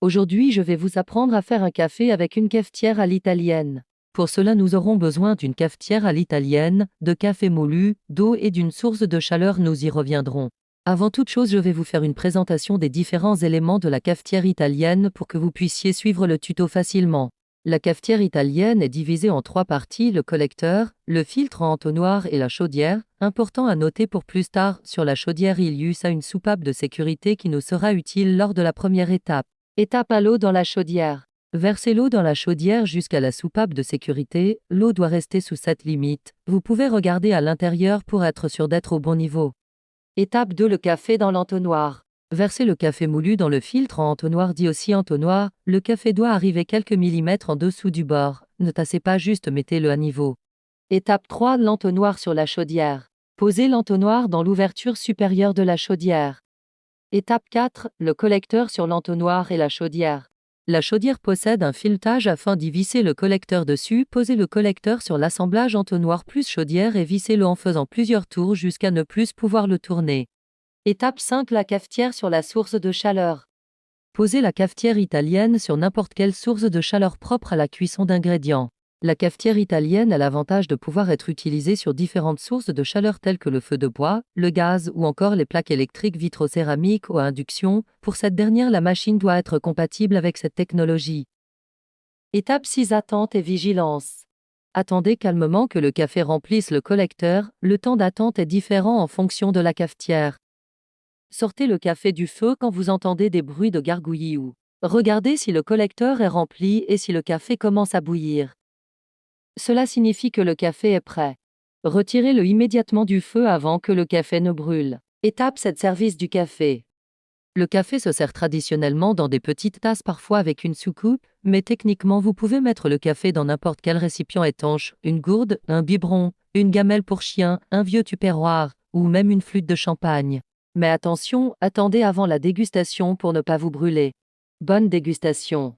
Aujourd'hui, je vais vous apprendre à faire un café avec une cafetière à l'italienne. Pour cela, nous aurons besoin d'une cafetière à l'italienne, de café moulu, d'eau et d'une source de chaleur, nous y reviendrons. Avant toute chose, je vais vous faire une présentation des différents éléments de la cafetière italienne pour que vous puissiez suivre le tuto facilement. La cafetière italienne est divisée en 3 parties, le collecteur, le filtre à entonnoir et la chaudière. Important à noter pour plus tard, sur la chaudière il y a une soupape de sécurité qui nous sera utile lors de la première étape. Étape à l'eau dans la chaudière. Versez l'eau dans la chaudière jusqu'à la soupape de sécurité, l'eau doit rester sous cette limite. Vous pouvez regarder à l'intérieur pour être sûr d'être au bon niveau. Étape 2, le café dans l'entonnoir. Versez le café moulu dans le filtre en entonnoir, dit aussi entonnoir. Le café doit arriver quelques millimètres en dessous du bord. Ne tassez pas juste, mettez-le à niveau. Étape 3, l'entonnoir sur la chaudière. Posez l'entonnoir dans l'ouverture supérieure de la chaudière. Étape 4, le collecteur sur l'entonnoir et la chaudière. La chaudière possède un filetage afin d'y visser le collecteur dessus. Posez le collecteur sur l'assemblage entonnoir plus chaudière et vissez-le en faisant plusieurs tours jusqu'à ne plus pouvoir le tourner. Étape 5, la cafetière sur la source de chaleur. Posez la cafetière italienne sur n'importe quelle source de chaleur propre à la cuisson d'ingrédients. La cafetière italienne a l'avantage de pouvoir être utilisée sur différentes sources de chaleur telles que le feu de bois, le gaz ou encore les plaques électriques vitrocéramiques ou à induction. Pour cette dernière, la machine doit être compatible avec cette technologie. Étape 6, attente et vigilance. Attendez calmement que le café remplisse le collecteur. Le temps d'attente est différent en fonction de la cafetière. Sortez le café du feu quand vous entendez des bruits de gargouillis ou regardez si le collecteur est rempli et si le café commence à bouillir. Cela signifie que le café est prêt. Retirez-le immédiatement du feu avant que le café ne brûle. Étape 7, service du café. Le café se sert traditionnellement dans des petites tasses, parfois avec une soucoupe, mais techniquement vous pouvez mettre le café dans n'importe quel récipient étanche, une gourde, un biberon, une gamelle pour chien, un vieux tupperware, ou même une flûte de champagne. Mais attention, attendez avant la dégustation pour ne pas vous brûler. Bonne dégustation.